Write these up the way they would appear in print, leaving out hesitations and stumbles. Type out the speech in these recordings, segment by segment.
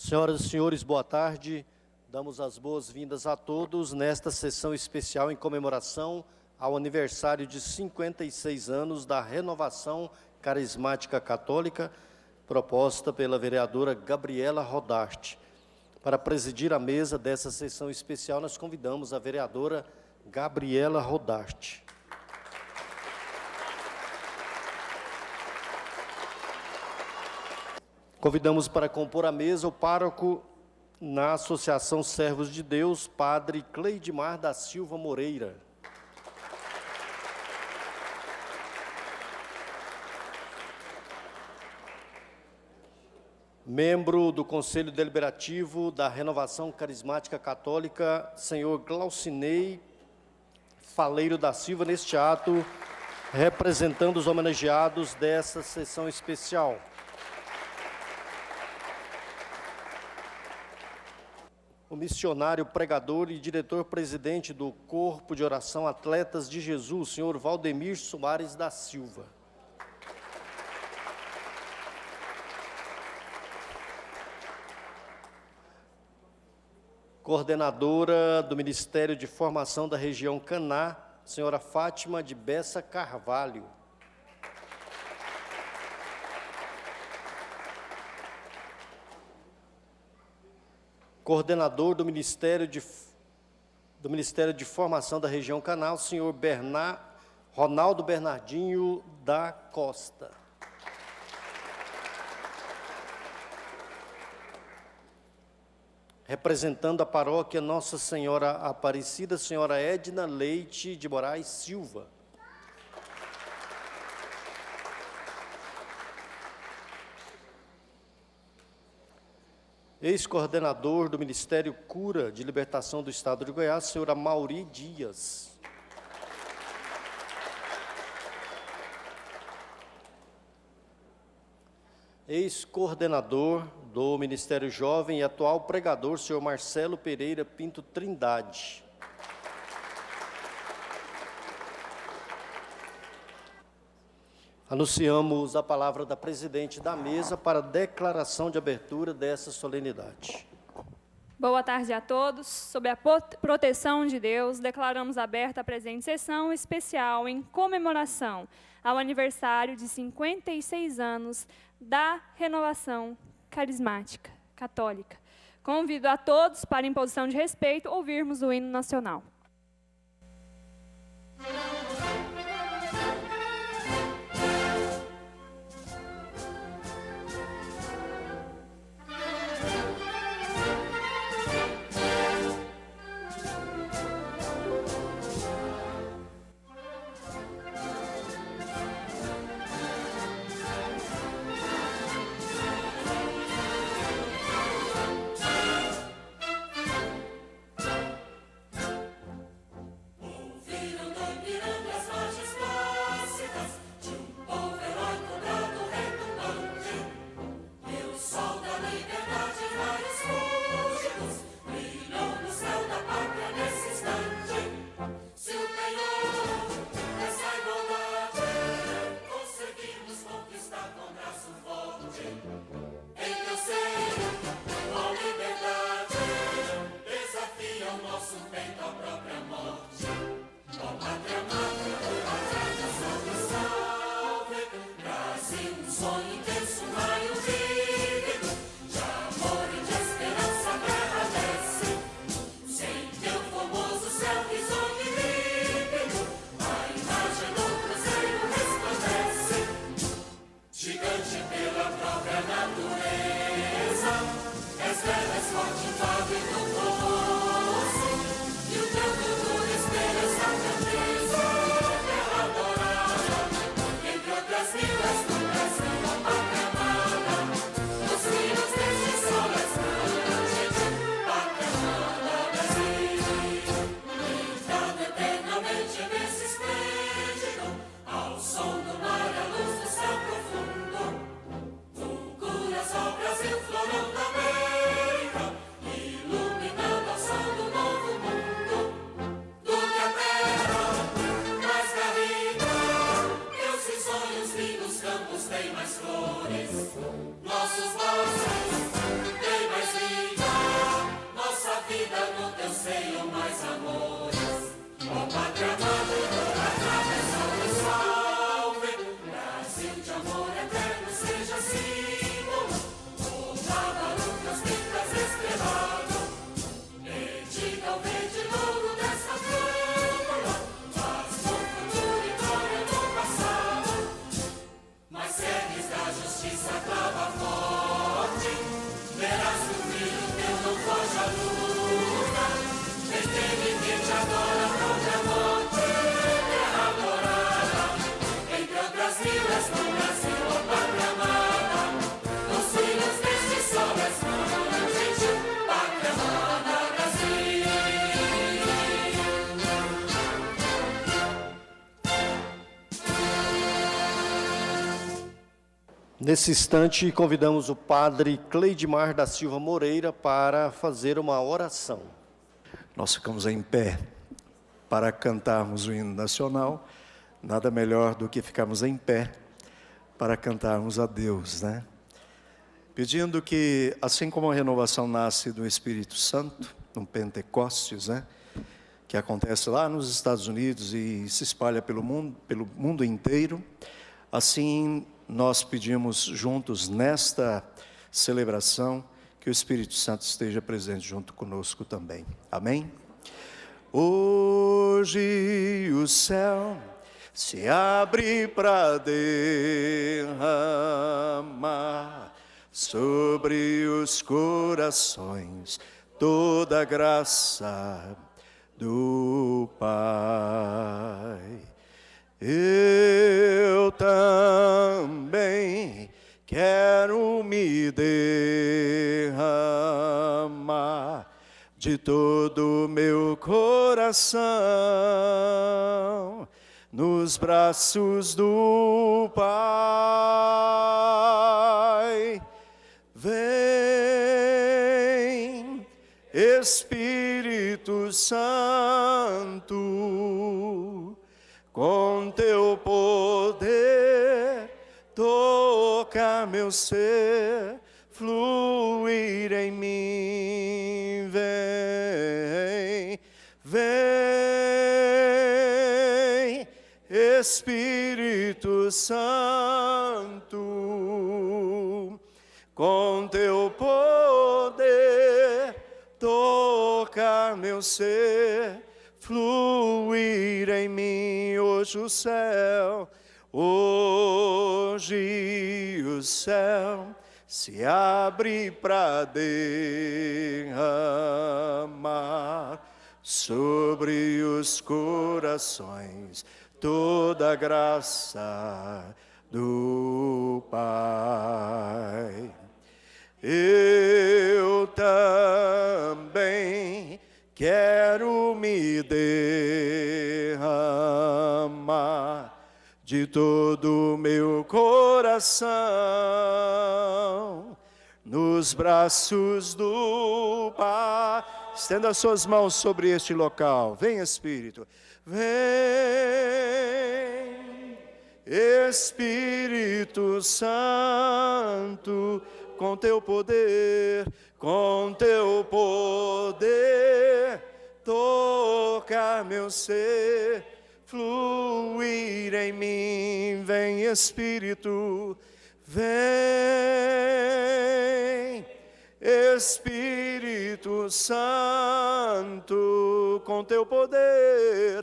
Senhoras e senhores, boa tarde. Damos as boas-vindas a todos nesta sessão especial em comemoração ao aniversário de 56 anos da Renovação Carismática Católica, proposta pela vereadora Gabriela Rodarte. Para presidir a mesa dessa sessão especial, nós convidamos a vereadora Gabriela Rodarte. Convidamos para compor a mesa o pároco na Associação Servos de Deus, padre Cleidimar da Silva Moreira. Membro do Conselho Deliberativo da Renovação Carismática Católica, senhor Glaucinei Faleiro da Silva, neste ato, representando os homenageados dessa sessão especial. O missionário, pregador e diretor-presidente do Corpo de Oração Atletas de Jesus, senhor Valdemir Soares da Silva. Coordenadora do Ministério de Formação da Região Caná, senhora Fátima de Bessa Carvalho. Coordenador do Ministério de Formação da Região Caná, senhor Ronaldo Bernardinho da Costa. Representando a paróquia Nossa Senhora Aparecida, senhora Edna Leite de Moraes Silva. Ex-coordenador do Ministério Cura de Libertação do Estado de Goiás, senhora Mauri Dias. Ex-coordenador do Ministério Jovem e atual pregador, senhor Marcelo Pereira Pinto Trindade. Anunciamos a palavra da presidente da mesa para declaração de abertura dessa solenidade. Boa tarde a todos. Sob a proteção de Deus, declaramos aberta a presente sessão especial em comemoração ao aniversário de 56 anos da Renovação Carismática Católica. Convido a todos, para imposição de respeito, ouvirmos o hino nacional. Nesse instante, convidamos o padre Cleidmar da Silva Moreira para fazer uma oração. Nós ficamos em pé para cantarmos o hino nacional. Nada melhor do que ficarmos em pé para cantarmos a Deus, né? Pedindo que, assim como a renovação nasce do Espírito Santo, no Pentecostes, né? Que acontece lá nos Estados Unidos e se espalha pelo mundo inteiro, assim nós pedimos juntos nesta celebração que o Espírito Santo esteja presente junto conosco também. Amém? Hoje o céu se abre para derramar sobre os corações toda a graça do Pai. Eu também quero me derramar de todo o meu coração nos braços do Pai. Vem, Espírito Santo, com teu poder, toca meu ser, fluir em mim. Vem, vem, Espírito Santo, com teu poder, toca meu ser, fluir em mim. Hoje o céu se abre para derramar sobre os corações toda a graça do Pai. Eu também quero me derramar de todo o meu coração nos braços do Pai. Estenda as suas mãos sobre este local. Vem, Espírito. Vem, Espírito Santo, com teu poder, toca meu ser, fluir em mim. Vem, Espírito, vem, Espírito Santo, com teu poder,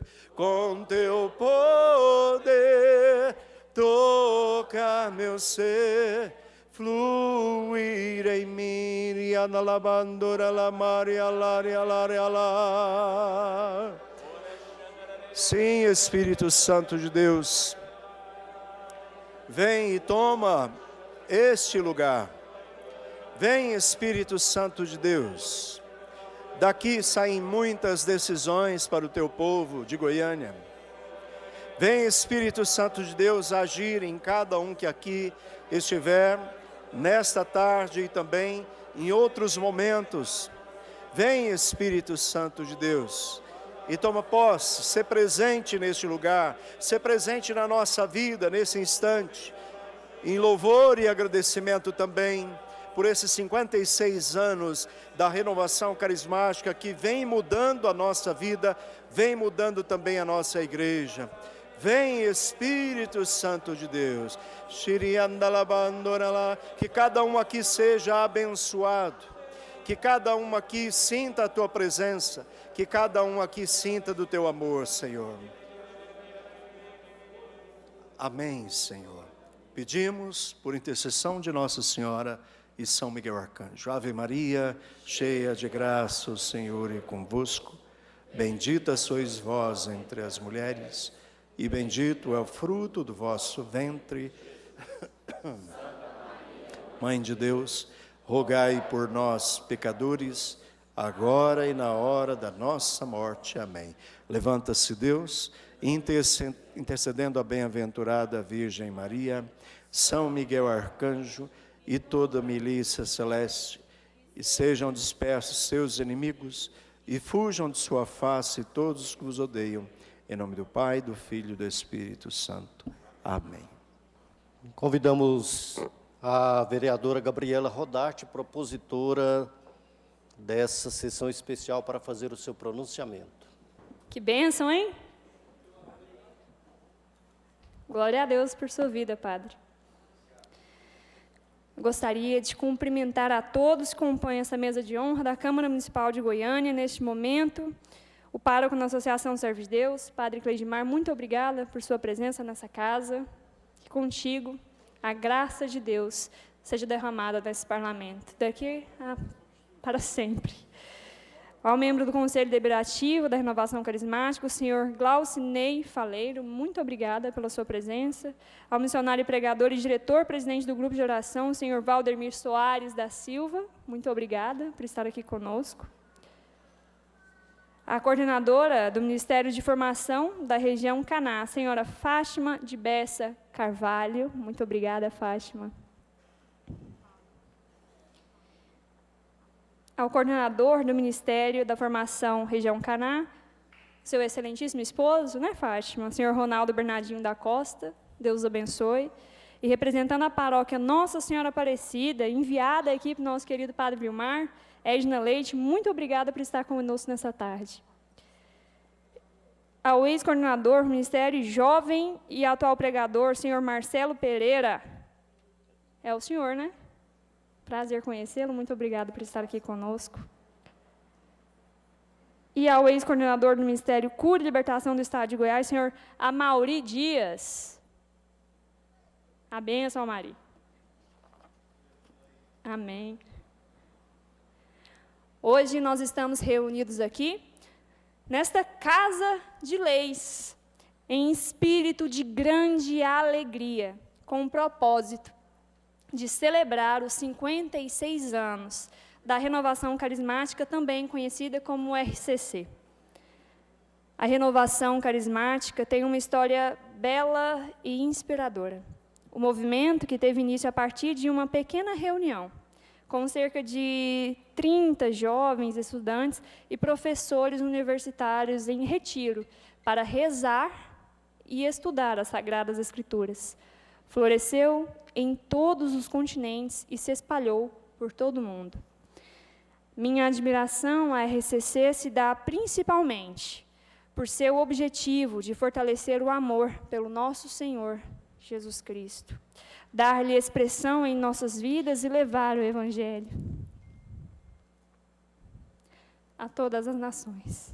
toca meu ser, fluir em mim. Sim, Espírito Santo de Deus, vem e toma este lugar. Vem, Espírito Santo de Deus. Daqui saem muitas decisões para o teu povo de Goiânia. Vem, Espírito Santo de Deus, agir em cada um que aqui estiver, nesta tarde e também em outros momentos. Vem, Espírito Santo de Deus, e toma posse, ser presente neste lugar, ser presente na nossa vida, nesse instante, em louvor e agradecimento também, por esses 56 anos da renovação carismática que vem mudando a nossa vida, vem mudando também a nossa igreja. Vem, Espírito Santo de Deus, que cada um aqui seja abençoado, que cada um aqui sinta a tua presença, que cada um aqui sinta do teu amor, Senhor. Amém, Senhor. Pedimos por intercessão de Nossa Senhora e São Miguel Arcanjo. Ave Maria, cheia de graça, o Senhor é convosco. Bendita sois vós entre as mulheres, e bendito é o fruto do vosso ventre. Mãe de Deus, rogai por nós, pecadores, agora e na hora da nossa morte. Amém. Levanta-se Deus, intercedendo a bem-aventurada Virgem Maria, São Miguel Arcanjo e toda a milícia celeste, e sejam dispersos seus inimigos, e fujam de sua face todos os que vos odeiam. Em nome do Pai, do Filho e do Espírito Santo. Amém. Convidamos a vereadora Gabriela Rodarte, propositora dessa sessão especial, para fazer o seu pronunciamento. Que bênção, hein? Glória a Deus por sua vida, Padre. Gostaria de cumprimentar a todos que compõem essa mesa de honra da Câmara Municipal de Goiânia neste momento. O pároco na Associação Servo de Deus, Padre Cleidimar, muito obrigada por sua presença nessa casa. Que contigo a graça de Deus seja derramada nesse parlamento, daqui para sempre. Ao membro do Conselho Deliberativo da Renovação Carismática, o senhor Glaucinei Faleiro, muito obrigada pela sua presença. Ao missionário pregador e diretor-presidente do Grupo de Oração, o senhor Valdemir Soares da Silva, muito obrigada por estar aqui conosco. A coordenadora do Ministério de Formação da região Caná, a senhora Fátima de Bessa Carvalho, muito obrigada, Fátima. Ao coordenador do Ministério da Formação Região Caná, seu excelentíssimo esposo, né, Fátima? O senhor Ronaldo Bernardinho da Costa, Deus abençoe. E representando a paróquia Nossa Senhora Aparecida, enviada aqui para o nosso querido Padre Vilmar, Edna Leite, muito obrigada por estar conosco nessa tarde. Ao ex-coordenador do Ministério Jovem e atual pregador, senhor Marcelo Pereira, é o senhor, né? Prazer conhecê-lo, muito obrigado por estar aqui conosco. E ao ex-coordenador do Ministério Cura e Libertação do Estado de Goiás, senhor Amauri Dias. A bênção, Amari. Amém. Hoje nós estamos reunidos aqui, nesta casa de leis, em espírito de grande alegria, com um propósito de celebrar os 56 anos da Renovação Carismática, também conhecida como RCC. A Renovação Carismática tem uma história bela e inspiradora. O movimento, que teve início a partir de uma pequena reunião, com cerca de 30 jovens estudantes e professores universitários em retiro, para rezar e estudar as Sagradas Escrituras. Floresceu em todos os continentes e se espalhou por todo o mundo. Minha admiração à RCC se dá principalmente por seu objetivo de fortalecer o amor pelo nosso Senhor Jesus Cristo, dar-lhe expressão em nossas vidas e levar o Evangelho a todas as nações.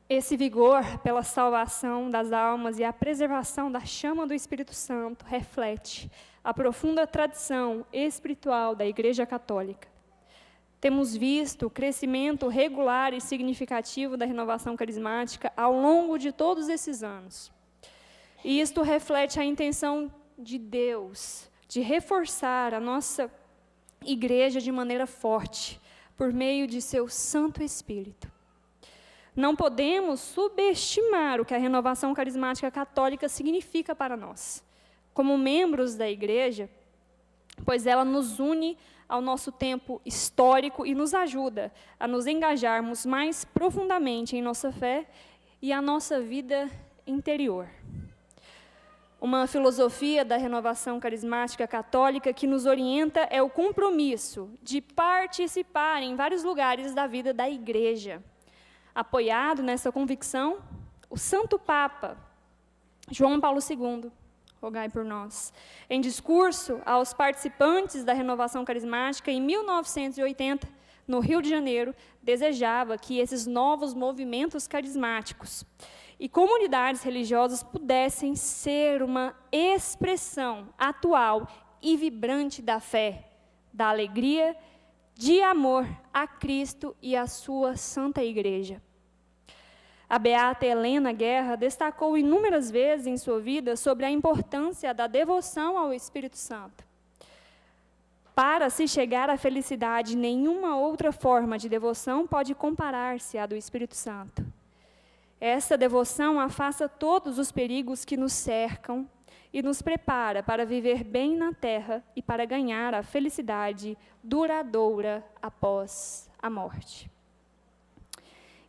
Esse vigor pela salvação das almas e a preservação da chama do Espírito Santo reflete a profunda tradição espiritual da Igreja Católica. Temos visto o crescimento regular e significativo da renovação carismática ao longo de todos esses anos. E isto reflete a intenção de Deus de reforçar a nossa Igreja de maneira forte, por meio de seu Santo Espírito. Não podemos subestimar o que a renovação carismática católica significa para nós, como membros da Igreja, pois ela nos une ao nosso tempo histórico e nos ajuda a nos engajarmos mais profundamente em nossa fé e a nossa vida interior. Uma filosofia da renovação carismática católica que nos orienta é o compromisso de participar em vários lugares da vida da Igreja. Apoiado nessa convicção, o Santo Papa, João Paulo II, rogai por nós, em discurso aos participantes da renovação carismática em 1980, no Rio de Janeiro, desejava que esses novos movimentos carismáticos e comunidades religiosas pudessem ser uma expressão atual e vibrante da fé, da alegria, de amor a Cristo e a sua Santa Igreja. A beata Helena Guerra destacou inúmeras vezes em sua vida sobre a importância da devoção ao Espírito Santo. Para se chegar à felicidade, nenhuma outra forma de devoção pode comparar-se à do Espírito Santo. Esta devoção afasta todos os perigos que nos cercam e nos prepara para viver bem na terra e para ganhar a felicidade duradoura após a morte.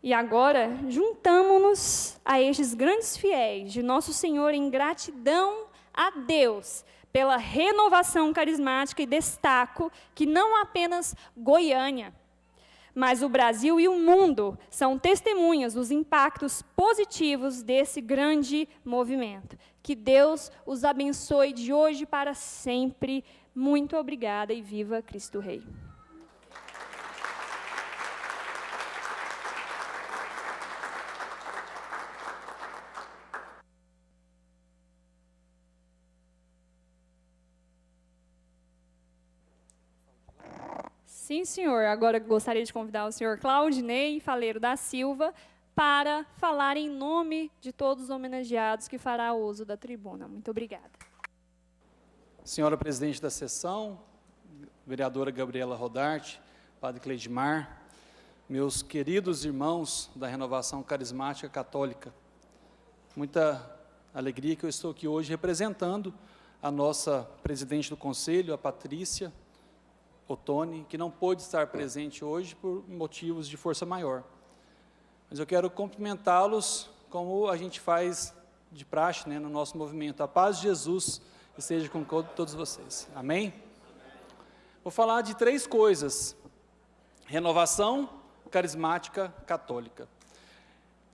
E agora, juntamo-nos a estes grandes fiéis de Nosso Senhor em gratidão a Deus pela renovação carismática, e destaco que não apenas Goiânia, mas o Brasil e o mundo são testemunhas dos impactos positivos desse grande movimento. Que Deus os abençoe de hoje para sempre. Muito obrigada e viva Cristo Rei. Sim, senhor. Agora gostaria de convidar o senhor Claudinei Faleiro da Silva para falar em nome de todos os homenageados que fará uso da tribuna. Muito obrigada. Senhora presidente da sessão, vereadora Gabriela Rodarte, padre Cleidmar, meus queridos irmãos da Renovação Carismática Católica, muita alegria que eu estou aqui hoje representando a nossa presidente do conselho, a Patrícia Ottoni, que não pôde estar presente hoje por motivos de força maior. Mas eu quero cumprimentá-los como a gente faz de praxe, né, no nosso movimento. A paz de Jesus esteja com todos vocês. Amém? Vou falar de 3 coisas. Renovação carismática católica.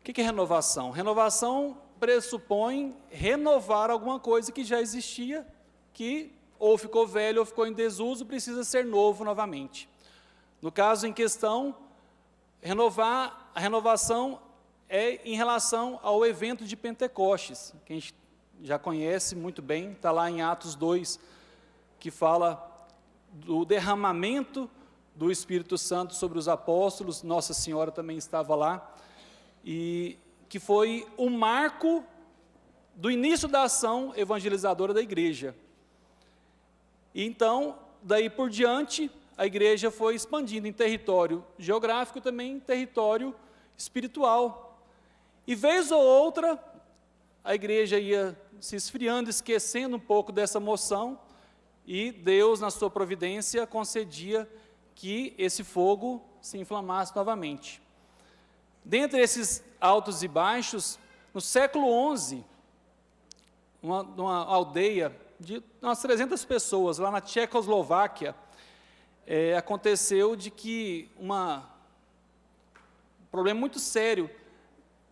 O que é renovação? Renovação pressupõe renovar alguma coisa que já existia, que ou ficou velho ou ficou em desuso, precisa ser novo novamente. No caso em questão, a renovação é em relação ao evento de Pentecostes, que a gente já conhece muito bem, está lá em Atos 2, que fala do derramamento do Espírito Santo sobre os apóstolos. Nossa Senhora também estava lá, e que foi o marco do início da ação evangelizadora da igreja. E então, daí por diante, a igreja foi expandindo em território geográfico, também em território espiritual. E vez ou outra, a igreja ia se esfriando, esquecendo um pouco dessa moção, e Deus, na sua providência, concedia que esse fogo se inflamasse novamente. Dentre esses altos e baixos, no século XI, uma aldeia de umas 300 pessoas, lá na Tchecoslováquia, aconteceu de que um problema muito sério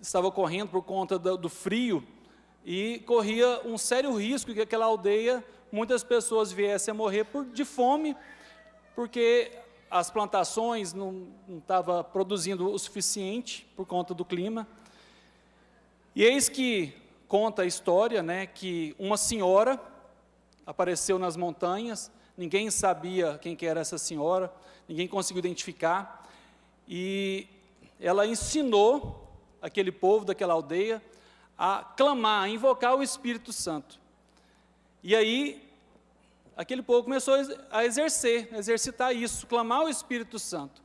estava ocorrendo por conta do frio, e corria um sério risco que aquela aldeia, muitas pessoas viessem a morrer de fome, porque as plantações não estavam produzindo o suficiente por conta do clima. E eis que conta a história, né, que uma senhora apareceu nas montanhas, ninguém sabia quem que era essa senhora, ninguém conseguiu identificar, e ela ensinou aquele povo daquela aldeia a clamar, a invocar o Espírito Santo. E aí, aquele povo começou a exercitar isso, clamar o Espírito Santo.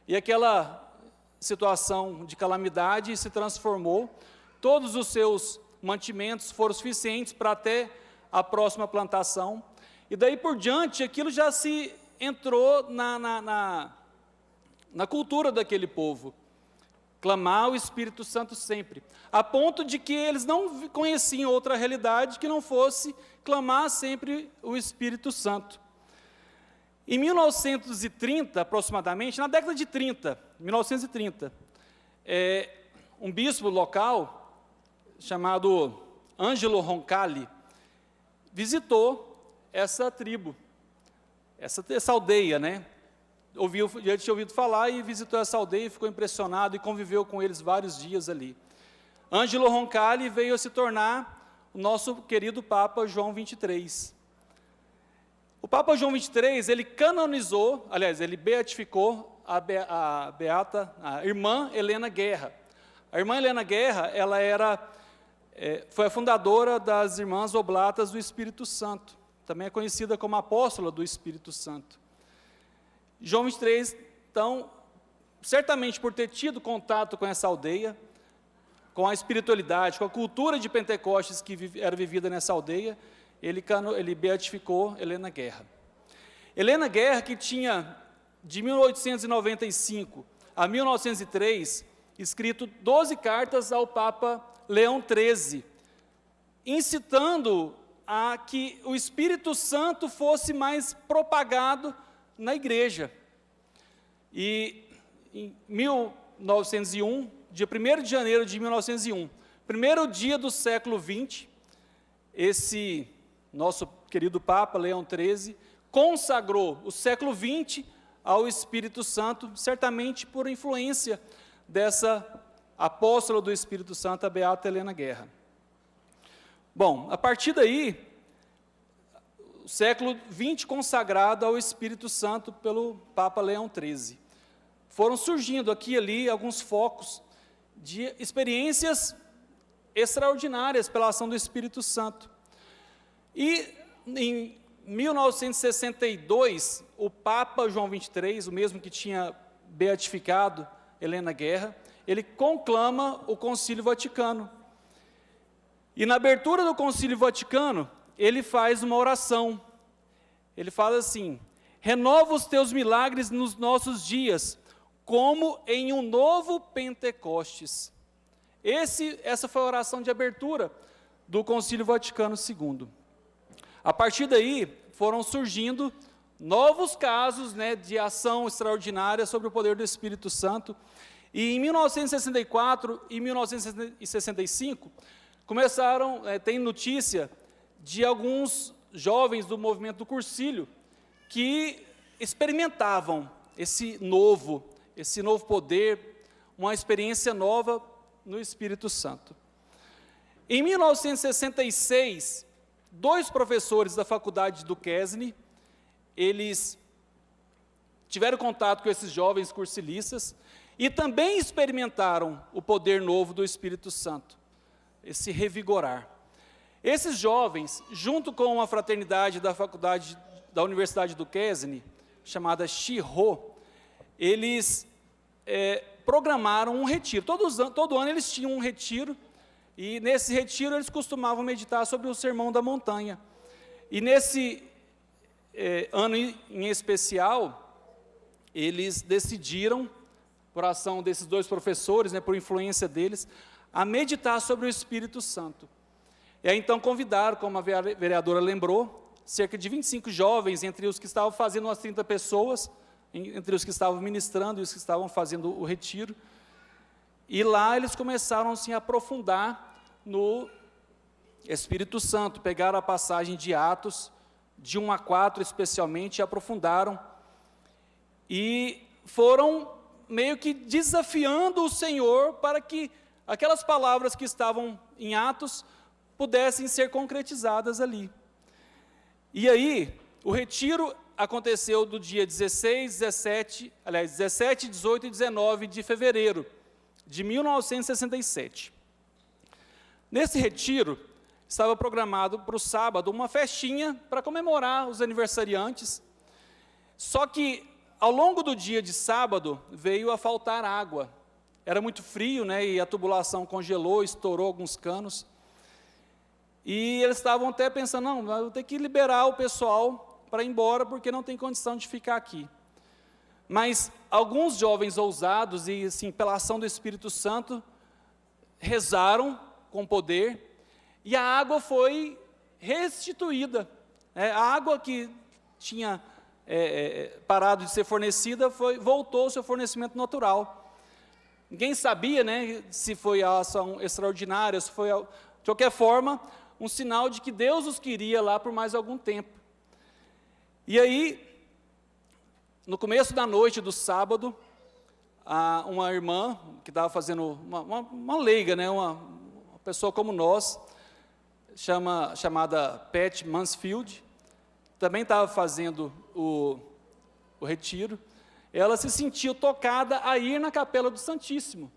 E aquela situação de calamidade se transformou, todos os seus mantimentos foram suficientes para até a próxima plantação, e daí por diante, aquilo já se entrou na cultura daquele povo, clamar o Espírito Santo sempre, a ponto de que eles não conheciam outra realidade que não fosse clamar sempre o Espírito Santo. Em 1930, aproximadamente, na década de 1930, um bispo local, chamado Angelo Roncalli, visitou essa tribo, essa aldeia, né? Já tinha ouvido falar e visitou essa aldeia, ficou impressionado e conviveu com eles vários dias ali. Angelo Roncalli veio a se tornar o nosso querido Papa João XXIII. O Papa João XXIII, ele canonizou, aliás, ele beatificou a irmã Helena Guerra. A irmã Helena Guerra, ela foi a fundadora das Irmãs Oblatas do Espírito Santo, também é conhecida como apóstola do Espírito Santo. João XXIII, então, certamente por ter tido contato com essa aldeia, com a espiritualidade, com a cultura de Pentecostes que era vivida nessa aldeia, ele beatificou Helena Guerra. Helena Guerra, que tinha, de 1895 a 1903, escrito 12 cartas ao Papa Leão XIII, incitando a que o Espírito Santo fosse mais propagado na igreja. E em 1901, dia 1º de janeiro de 1901, primeiro dia do século XX, esse nosso querido Papa Leão XIII consagrou o século XX ao Espírito Santo, certamente por influência dessa apóstola do Espírito Santo, a beata Helena Guerra. Bom, a partir daí, o século XX consagrado ao Espírito Santo pelo Papa Leão XIII. Foram surgindo aqui e ali alguns focos de experiências extraordinárias pela ação do Espírito Santo. E em 1962, o Papa João XXIII, o mesmo que tinha beatificado Helena Guerra, ele conclama o Concílio Vaticano. E na abertura do Concílio Vaticano, ele faz uma oração. Ele fala assim: renova os teus milagres nos nossos dias, como em um novo Pentecostes. Essa foi a oração de abertura do Concílio Vaticano II. A partir daí, foram surgindo novos casos, né, de ação extraordinária sobre o poder do Espírito Santo. E em 1964 e 1965, tem notícia de alguns jovens do movimento do Cursilho que experimentavam esse novo poder, uma experiência nova no Espírito Santo. Em 1966, 2 professores da faculdade do Kesne, eles tiveram contato com esses jovens cursilistas e também experimentaram o poder novo do Espírito Santo, esse revigorar. Esses jovens, junto com uma fraternidade da faculdade da Universidade do Kesne, chamada Shirô, eles programaram um retiro. Todo ano eles tinham um retiro, e nesse retiro eles costumavam meditar sobre o Sermão da Montanha. E nesse ano em especial, eles decidiram, por ação desses 2 professores, por influência deles, a meditar sobre o Espírito Santo. E aí então convidaram, como a vereadora lembrou, cerca de 25 jovens, entre os que estavam fazendo umas 30 pessoas, entre os que estavam ministrando e os que estavam fazendo o retiro. E lá eles começaram a se aprofundar no Espírito Santo, pegaram a passagem de Atos, de 1 a 4 especialmente, e aprofundaram. E foram meio que desafiando o Senhor para que aquelas palavras que estavam em Atos pudessem ser concretizadas ali. E aí, o retiro aconteceu do dia 17, 18 e 19 de fevereiro de 1967. Nesse retiro, estava programado para o sábado uma festinha para comemorar os aniversariantes, só que ao longo do dia de sábado veio a faltar água. Era muito frio, e a tubulação congelou, estourou alguns canos. E eles estavam até pensando, não, vou ter que liberar o pessoal para ir embora, porque não tem condição de ficar aqui. Mas alguns jovens ousados, e assim, pela ação do Espírito Santo, rezaram com poder, e a água foi restituída. A água que tinha parado de ser fornecida, voltou ao seu fornecimento natural. Ninguém sabia, se foi a ação extraordinária, se foi, de qualquer forma, um sinal de que Deus os queria lá por mais algum tempo. E aí, no começo da noite do sábado, uma irmã, que estava fazendo, uma leiga, uma pessoa como nós, chamada Pat Mansfield, também estava fazendo o retiro. Ela se sentiu tocada a ir na Capela do Santíssimo.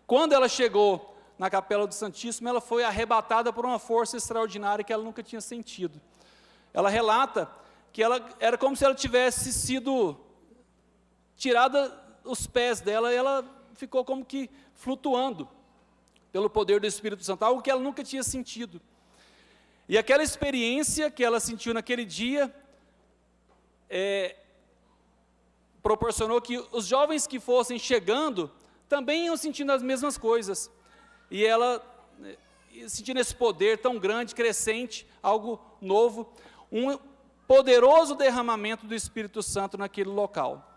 Quando ela chegou na Capela do Santíssimo, ela foi arrebatada por uma força extraordinária que ela nunca tinha sentido. Ela relata que era como se ela tivesse sido tirada os pés dela, e ela ficou como que flutuando. pelo poder do Espírito Santo, algo que ela nunca tinha sentido. E aquela experiência que ela sentiu naquele dia, proporcionou que os jovens que fossem chegando, também iam sentindo as mesmas coisas. E ela, sentindo esse poder tão grande, crescente, algo novo, um poderoso derramamento do Espírito Santo naquele local,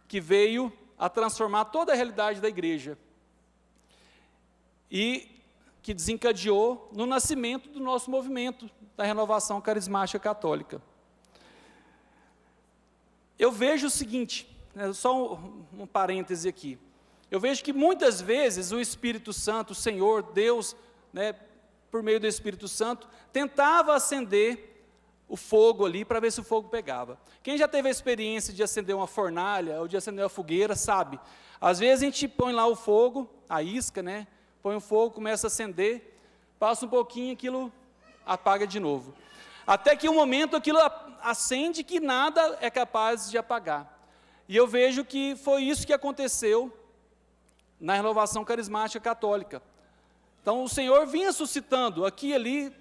que veio a transformar toda a realidade da igreja. E que desencadeou no nascimento do nosso movimento, da Renovação Carismática Católica. Eu vejo o seguinte, só um parêntese aqui, eu vejo que muitas vezes o Espírito Santo, o Senhor, Deus, por meio do Espírito Santo, tentava acender o fogo ali, para ver se o fogo pegava. Quem já teve a experiência de acender uma fornalha, ou de acender uma fogueira, sabe, às vezes a gente põe lá o fogo, a isca, põe o fogo, começa a acender, passa um pouquinho, aquilo apaga de novo. Até que um momento aquilo acende que nada é capaz de apagar. E eu vejo que foi isso que aconteceu na Renovação Carismática Católica. Então o Senhor vinha suscitando aqui e ali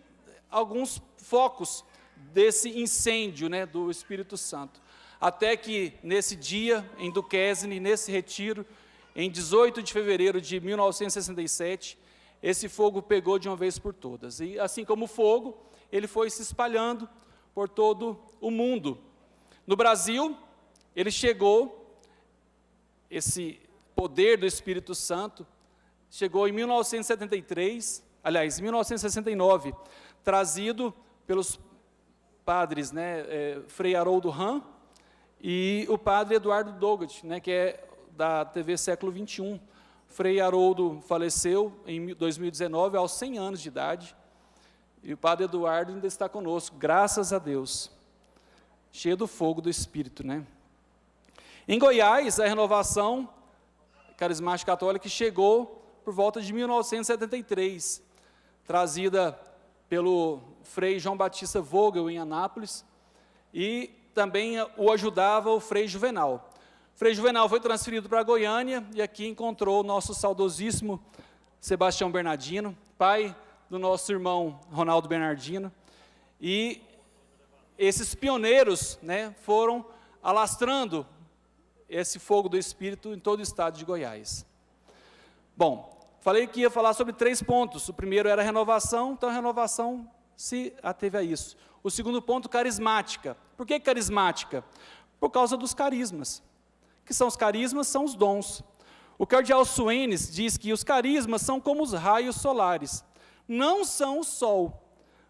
alguns focos desse incêndio, do Espírito Santo. Até que nesse dia, em Duquesne, nesse retiro, em 18 de fevereiro de 1967, esse fogo pegou de uma vez por todas. E assim como o fogo, ele foi se espalhando por todo o mundo. No Brasil, ele chegou, esse poder do Espírito Santo, chegou em 1969, trazido pelos padres, Frei Haroldo Ram e o padre Eduardo Dogat, que é da TV Século XXI. Frei Haroldo faleceu em 2019, aos 100 anos de idade, e o padre Eduardo ainda está conosco, graças a Deus, cheio do fogo do Espírito. Em Goiás, a Renovação Carismática Católica chegou por volta de 1973, trazida pelo Frei João Batista Vogel, em Anápolis, e também o ajudava o Frei Juvenal. O Frei Juvenal foi transferido para Goiânia, e aqui encontrou o nosso saudosíssimo Sebastião Bernardino, pai do nosso irmão Ronaldo Bernardino, e esses pioneiros, foram alastrando esse fogo do Espírito em todo o estado de Goiás. Bom, falei que ia falar sobre 3 pontos. O primeiro era a renovação, então a renovação se ateve a isso. O segundo ponto, carismática. Por que carismática? Por causa dos carismas. O que são os carismas? São os dons. O cardeal Suenes diz que os carismas são como os raios solares. Não são o sol,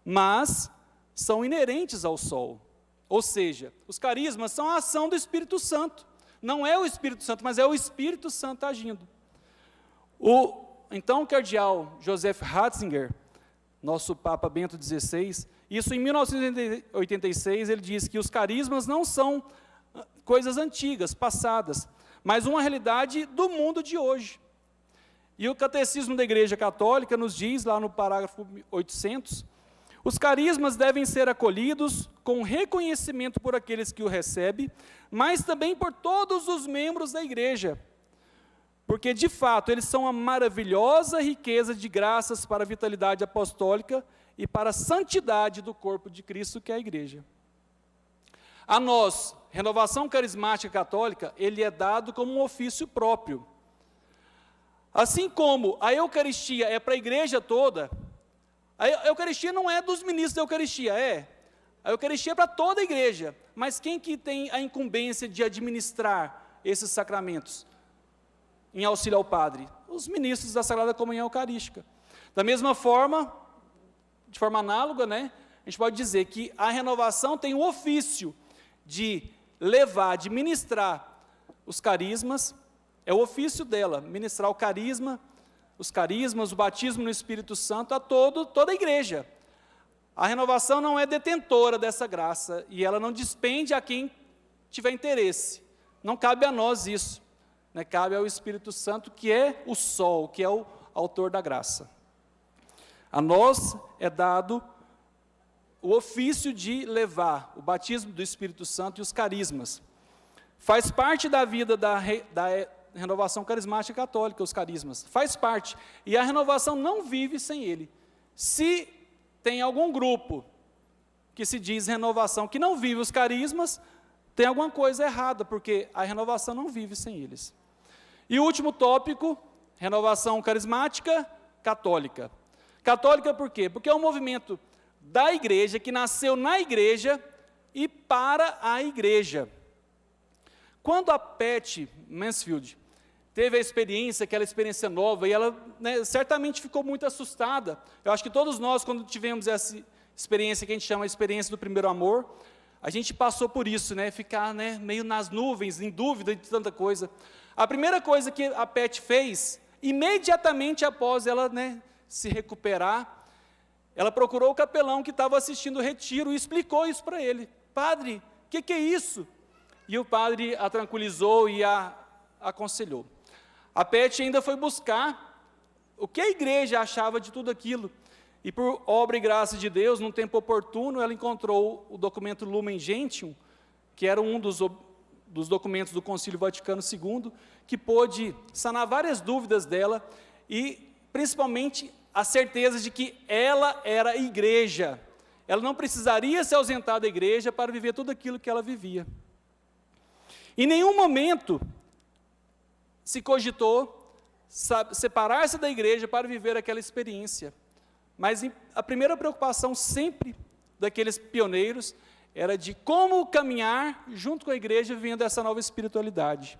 mas são inerentes ao sol. Ou seja, os carismas são a ação do Espírito Santo. Não é o Espírito Santo, mas é o Espírito Santo agindo. Então, o cardeal Joseph Ratzinger, nosso Papa Bento XVI, isso em 1986, ele diz que os carismas não são coisas antigas, passadas, mas uma realidade do mundo de hoje. E o Catecismo da Igreja Católica nos diz, lá no parágrafo 800, os carismas devem ser acolhidos com reconhecimento por aqueles que o recebem, mas também por todos os membros da igreja, porque, de fato, eles são uma maravilhosa riqueza de graças para a vitalidade apostólica e para a santidade do corpo de Cristo, que é a igreja. A nós, Renovação Carismática Católica, ele é dado como um ofício próprio. Assim como a Eucaristia é para a igreja toda, a Eucaristia não é dos ministros da Eucaristia, a Eucaristia é para toda a igreja, mas quem que tem a incumbência de administrar esses sacramentos em auxílio ao padre? Os ministros da Sagrada Comunhão Eucarística. Da mesma forma, de forma análoga, a gente pode dizer que a renovação tem o ofício de levar, de ministrar os carismas, é o ofício dela, ministrar o carisma, os carismas, o batismo no Espírito Santo a toda a igreja. A renovação não é detentora dessa graça, e ela não despende a quem tiver interesse. Não cabe a nós isso, cabe ao Espírito Santo, que é o sol, que é o autor da graça. A nós é dado o ofício de levar o batismo do Espírito Santo e os carismas. Faz parte da vida da renovação carismática católica, os carismas, faz parte. E a renovação não vive sem ele. Se tem algum grupo que se diz renovação, que não vive os carismas, tem alguma coisa errada, porque a renovação não vive sem eles. E o último tópico, renovação carismática católica. Católica por quê? Porque é um movimento da igreja, que nasceu na igreja e para a igreja. Quando a Pat Mansfield teve a experiência, aquela experiência nova, e ela certamente ficou muito assustada. Eu acho que todos nós, quando tivemos essa experiência que a gente chama de experiência do primeiro amor, a gente passou por isso, ficar meio nas nuvens, em dúvida de tanta coisa. A primeira coisa que a Pat fez, imediatamente após ela se recuperar, ela procurou o capelão que estava assistindo o retiro e explicou isso para ele. Padre, o que é isso? E o padre a tranquilizou e a aconselhou. A Pat ainda foi buscar o que a igreja achava de tudo aquilo. E por obra e graça de Deus, num tempo oportuno, ela encontrou o documento Lumen Gentium, que era um dos documentos do Concílio Vaticano II, que pôde sanar várias dúvidas dela e, principalmente, a certeza de que ela era igreja. Ela não precisaria se ausentar da igreja para viver tudo aquilo que ela vivia. Em nenhum momento se cogitou separar-se da igreja para viver aquela experiência. Mas a primeira preocupação sempre daqueles pioneiros era de como caminhar junto com a igreja vivendo essa nova espiritualidade.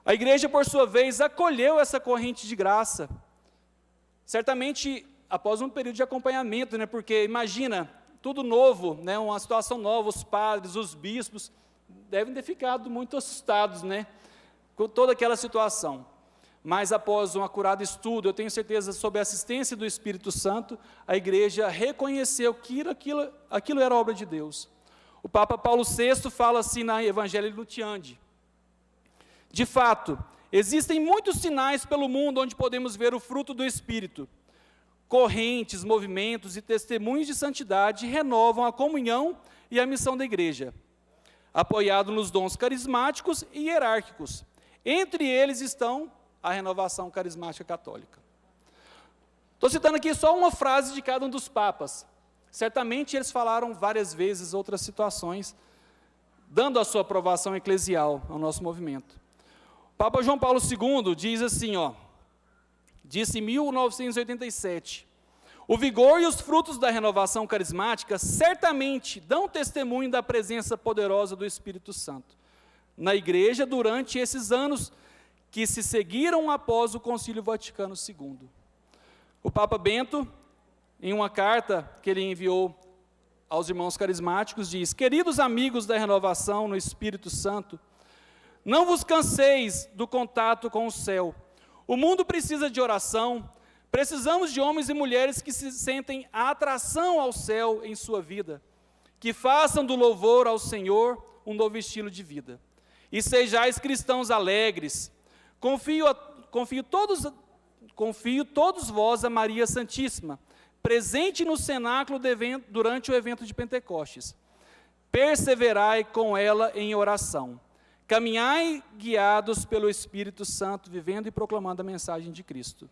A igreja, por sua vez, acolheu essa corrente de graça. Certamente, após um período de acompanhamento, porque imagina, tudo novo, uma situação nova, os padres, os bispos, devem ter ficado muito assustados, com toda aquela situação. Mas após um acurado estudo, eu tenho certeza, sob a assistência do Espírito Santo, a igreja reconheceu que aquilo era obra de Deus. O Papa Paulo VI fala assim na Evangelii Nuntiandi: de fato, existem muitos sinais pelo mundo onde podemos ver o fruto do Espírito. Correntes, movimentos e testemunhos de santidade renovam a comunhão e a missão da igreja, apoiado nos dons carismáticos e hierárquicos. Entre eles estão a renovação carismática católica. Estou citando aqui só uma frase de cada um dos papas. Certamente eles falaram várias vezes outras situações, dando a sua aprovação eclesial ao nosso movimento. O Papa João Paulo II diz assim, disse em 1987, o vigor e os frutos da renovação carismática certamente dão testemunho da presença poderosa do Espírito Santo na igreja durante esses anos que se seguiram após o Concílio Vaticano II. O Papa Bento, em uma carta que ele enviou aos irmãos carismáticos, diz: queridos amigos da renovação no Espírito Santo, não vos canseis do contato com o céu. O mundo precisa de oração, precisamos de homens e mulheres que se sentem a atração ao céu em sua vida, que façam do louvor ao Senhor um novo estilo de vida. E sejais cristãos alegres. Confio todos vós a Maria Santíssima, presente no cenáculo durante o evento de Pentecostes. Perseverai com ela em oração. Caminhai guiados pelo Espírito Santo, vivendo e proclamando a mensagem de Cristo.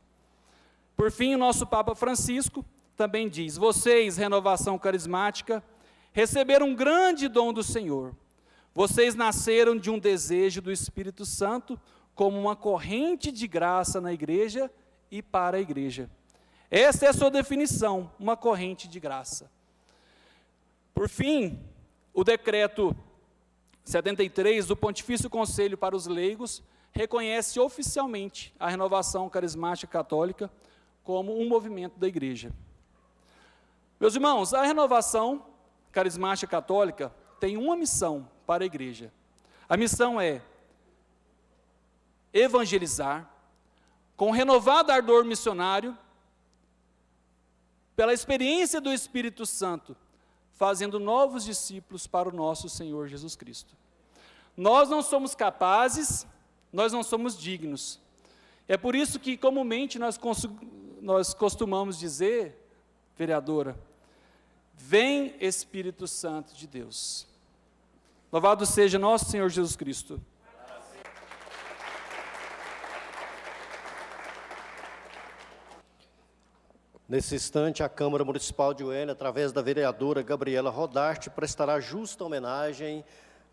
Por fim, o nosso Papa Francisco também diz: vocês, renovação carismática, receberam um grande dom do Senhor. Vocês nasceram de um desejo do Espírito Santo, como uma corrente de graça na igreja e para a igreja. Essa é a sua definição, uma corrente de graça. Por fim, o decreto 73 do Pontifício Conselho para os Leigos reconhece oficialmente a renovação carismática católica como um movimento da igreja. Meus irmãos, a renovação carismática católica tem uma missão para a igreja. A missão é evangelizar, com renovado ardor missionário, pela experiência do Espírito Santo, fazendo novos discípulos para o nosso Senhor Jesus Cristo. Nós não somos capazes, nós não somos dignos. É por isso que comumente nós costumamos dizer, vereadora, vem Espírito Santo de Deus. Louvado seja nosso Senhor Jesus Cristo. Nesse instante, a Câmara Municipal de Goiânia, através da vereadora Gabriela Rodarte, prestará justa homenagem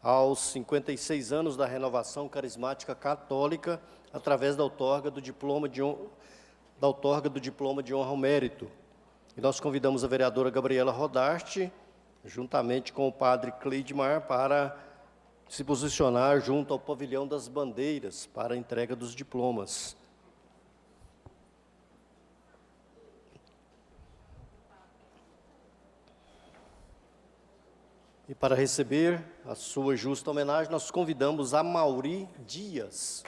aos 56 anos da Renovação Carismática Católica, através da outorga do diploma de honra ao mérito. E nós convidamos a vereadora Gabriela Rodarte, juntamente com o padre Cleidmar, para se posicionar junto ao pavilhão das bandeiras para a entrega dos diplomas. E para receber a sua justa homenagem, nós convidamos a Mauri Dias.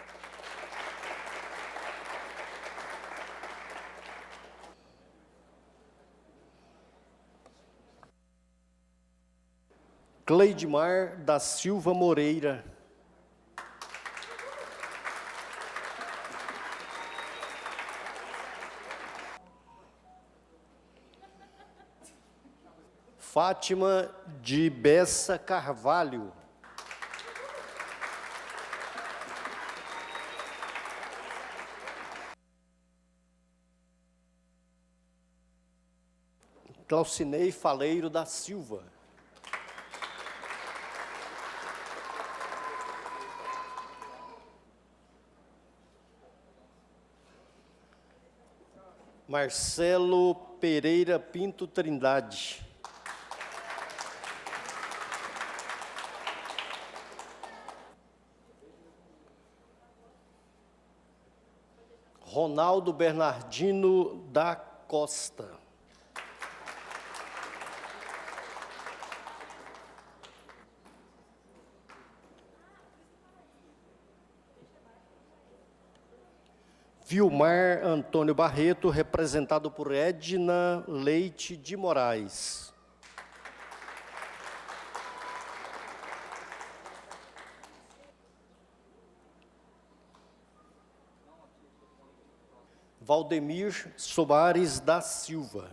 Cleidmar da Silva Moreira. Fátima de Bessa Carvalho. Claucinei Faleiro da Silva. Marcelo Pereira Pinto Trindade. Ronaldo Bernardino da Costa. Vilmar Antônio Barreto, representado por Edna Leite de Moraes. Valdemir Soares da Silva.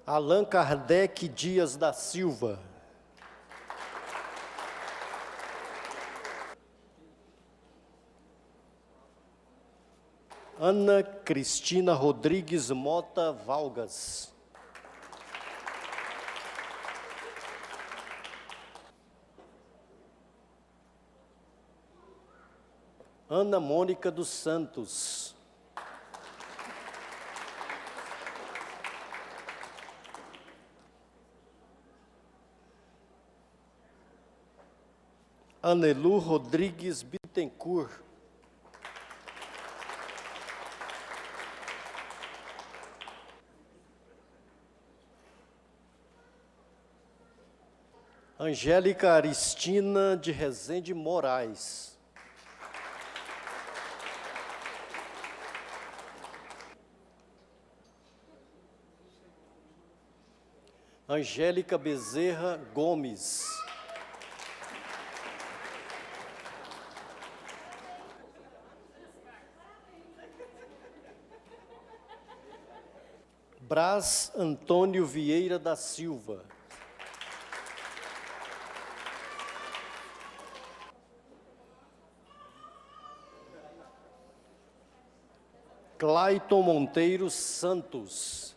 Allan Kardec Dias da Silva. Ana Cristina Rodrigues Mota Valgas. Ana Mônica dos Santos. Anelu Rodrigues Bittencourt. Angélica Aristina de Rezende Moraes. Angélica Bezerra Gomes. Brás Antônio Vieira da Silva. Clayton Monteiro Santos.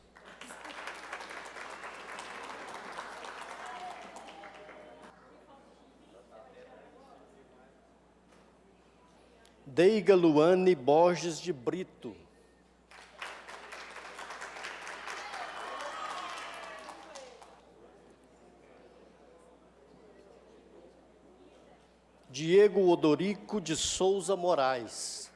Deiga Luane Borges de Brito. Diego Odorico de Souza Moraes.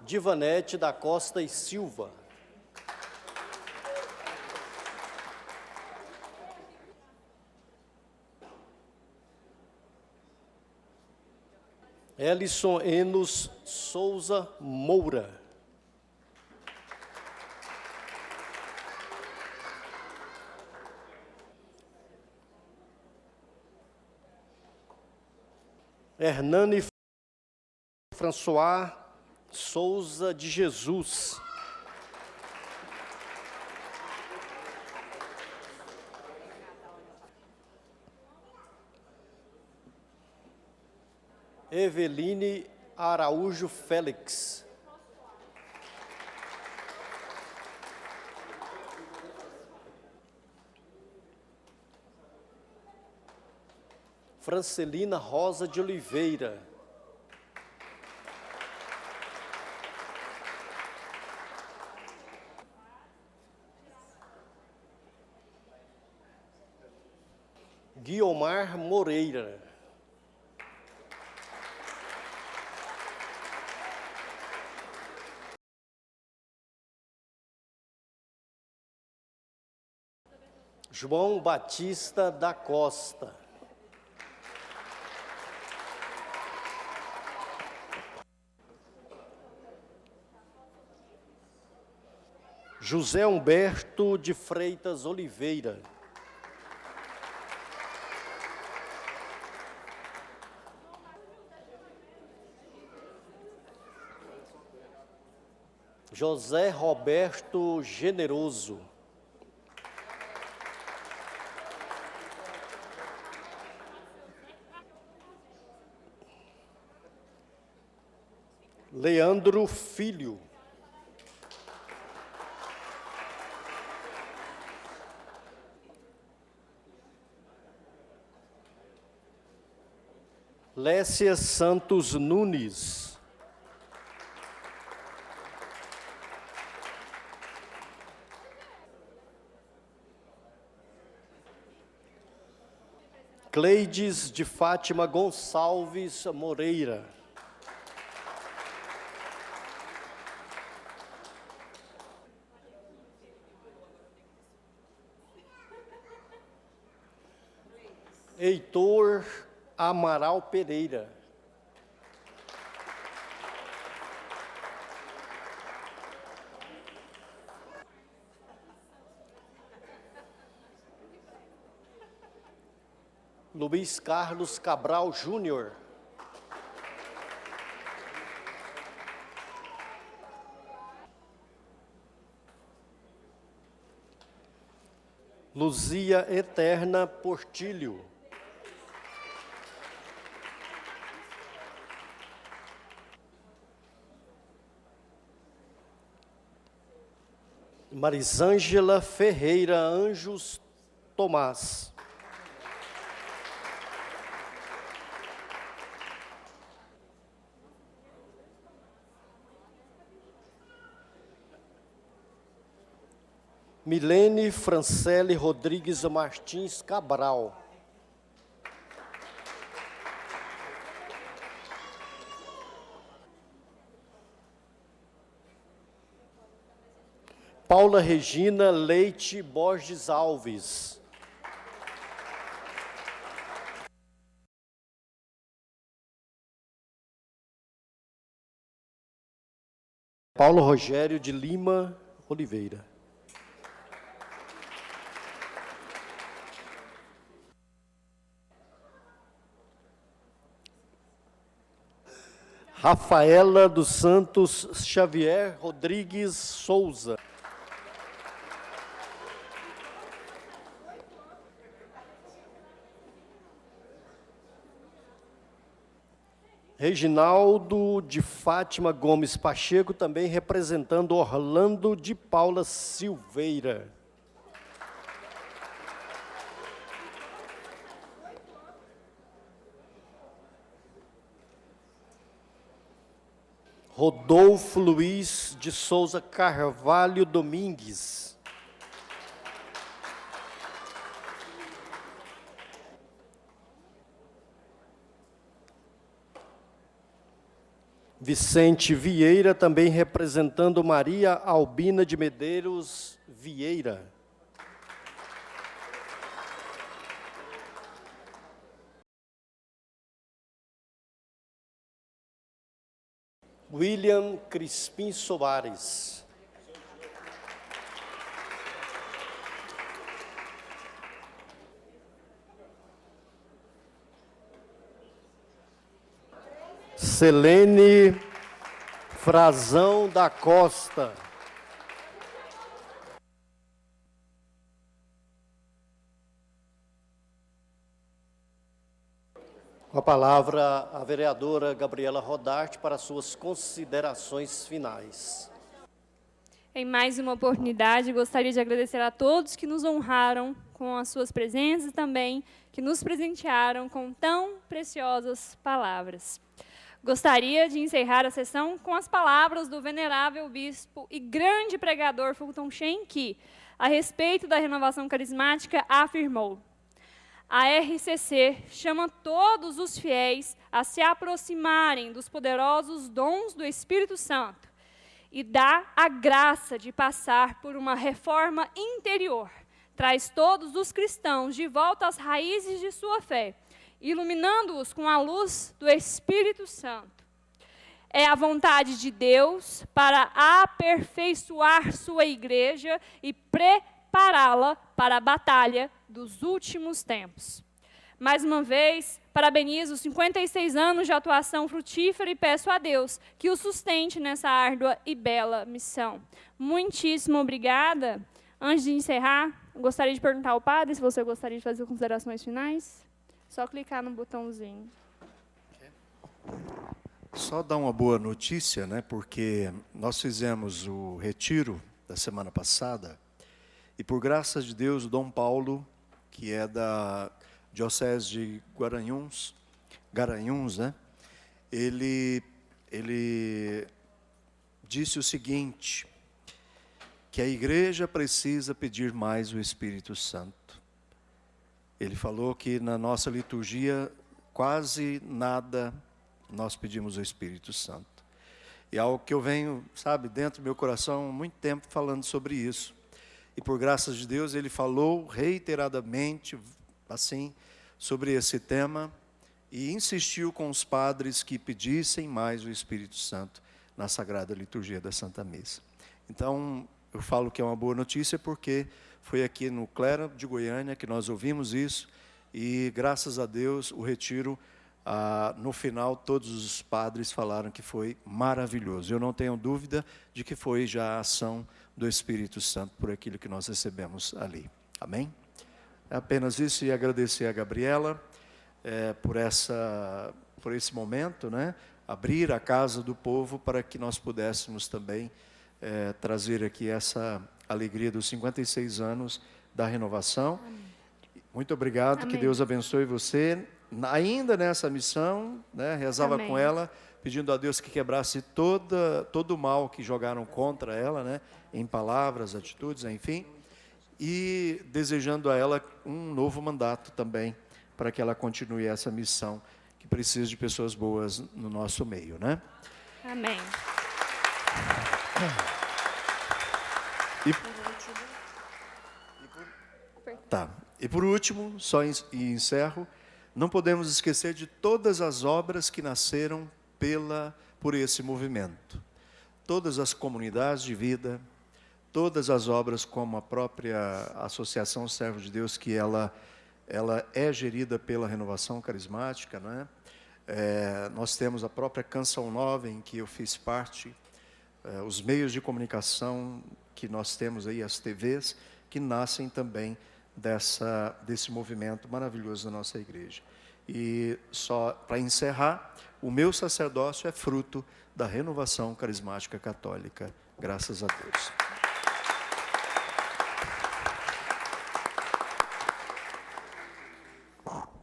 Divanete da Costa e Silva. Elison Enos Souza Moura. Hernani François Souza de Jesus. Eveline Araújo Félix. Francelina Rosa de Oliveira. Guiomar Moreira. João Batista da Costa. José Humberto de Freitas Oliveira. José Roberto Generoso. Leandro Filho. Lécia Santos Nunes. Cleides de Fátima Gonçalves Moreira. Heitor Amaral Pereira. Luiz Carlos Cabral Júnior. Luzia Eterna Portilho. Marisângela Ferreira Anjos Tomás. Milene Francele Rodrigues Martins Cabral. Paula Regina Leite Borges Alves. Paulo Rogério de Lima Oliveira. Rafaela dos Santos Xavier Rodrigues Souza. Reginaldo de Fátima Gomes Pacheco, também representando Orlando de Paula Silveira. Rodolfo Luiz de Souza Carvalho Domingues. Vicente Vieira, também representando Maria Albina de Medeiros Vieira. William Crispim Soares. Selene Frazão da Costa. Com a palavra, a vereadora Gabriela Rodarte para suas considerações finais. Em mais uma oportunidade, gostaria de agradecer a todos que nos honraram com as suas presenças e também que nos presentearam com tão preciosas palavras. Gostaria de encerrar a sessão com as palavras do venerável bispo e grande pregador Fulton Sheen, que, a respeito da renovação carismática, afirmou: a RCC chama todos os fiéis a se aproximarem dos poderosos dons do Espírito Santo e dá a graça de passar por uma reforma interior. Traz todos os cristãos de volta às raízes de sua fé, iluminando-os com a luz do Espírito Santo. É a vontade de Deus para aperfeiçoar sua igreja e prepará-la para a batalha dos últimos tempos. Mais uma vez, parabenizo os 56 anos de atuação frutífera e peço a Deus que o sustente nessa árdua e bela missão. Muitíssimo obrigada. Antes de encerrar, gostaria de perguntar ao padre se você gostaria de fazer considerações finais. Só clicar no botãozinho. Só dar uma boa notícia, né? Porque nós fizemos o retiro da semana passada e, por graça de Deus, o Dom Paulo, que é da Diocese de Garanhuns, né? Ele disse o seguinte, que a igreja precisa pedir mais o Espírito Santo. Ele falou que na nossa liturgia quase nada nós pedimos o Espírito Santo. E é algo que eu venho, dentro do meu coração há muito tempo falando sobre isso. E por graças de Deus ele falou reiteradamente assim sobre esse tema e insistiu com os padres que pedissem mais o Espírito Santo na Sagrada Liturgia da Santa Missa. Então, eu falo que é uma boa notícia porque foi aqui no Clero de Goiânia que nós ouvimos isso e, graças a Deus, o retiro, no final, todos os padres falaram que foi maravilhoso. Eu não tenho dúvida de que foi já a ação do Espírito Santo por aquilo que nós recebemos ali. Amém? É apenas isso e agradecer a Gabriela por esse momento, né? Abrir a casa do povo para que nós pudéssemos também trazer aqui essa alegria dos 56 anos da renovação. Amém. Muito obrigado, amém. Que Deus abençoe você. Ainda nessa missão, né, rezava amém. Com ela, pedindo a Deus que quebrasse todo o mal que jogaram contra ela, né, em palavras, atitudes, enfim, e desejando a ela um novo mandato também, para que ela continue essa missão, que precisa de pessoas boas no nosso meio, né? Amém. E por último, só encerro, não podemos esquecer de todas as obras que nasceram por esse movimento. Todas as comunidades de vida, todas as obras como a própria Associação Servo de Deus, que ela é gerida pela Renovação Carismática, né? Nós temos a própria Canção Nova, em que eu fiz parte, os meios de comunicação que nós temos aí, as TVs, que nascem também desse movimento maravilhoso da nossa igreja. E só para encerrar, o meu sacerdócio é fruto da renovação carismática católica, graças a Deus.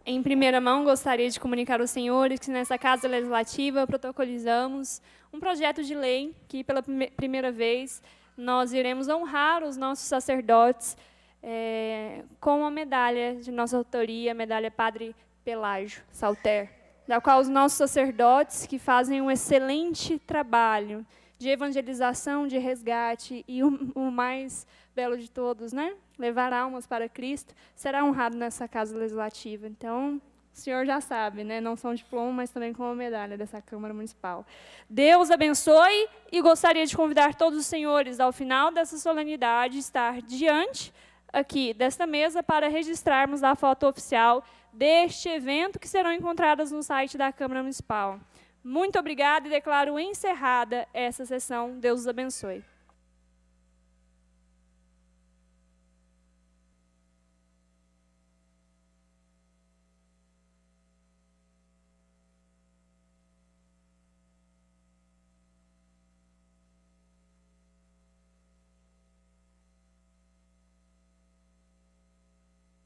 Em primeira mão, gostaria de comunicar aos senhores que nessa Casa Legislativa protocolizamos um projeto de lei que, pela primeira vez, nós iremos honrar os nossos sacerdotes com a medalha de nossa autoria, a medalha Padre Pelágio Salter, da qual os nossos sacerdotes, que fazem um excelente trabalho de evangelização, de resgate, e o mais belo de todos, né? Levar almas para Cristo, será honrado nessa Casa Legislativa. Então, o senhor já sabe, né? Não só um diploma, mas também com uma medalha dessa Câmara Municipal. Deus abençoe e gostaria de convidar todos os senhores, ao final dessa solenidade, estar diante aqui desta mesa para registrarmos a foto oficial deste evento, que serão encontradas no site da Câmara Municipal. Muito obrigada e declaro encerrada essa sessão. Deus os abençoe.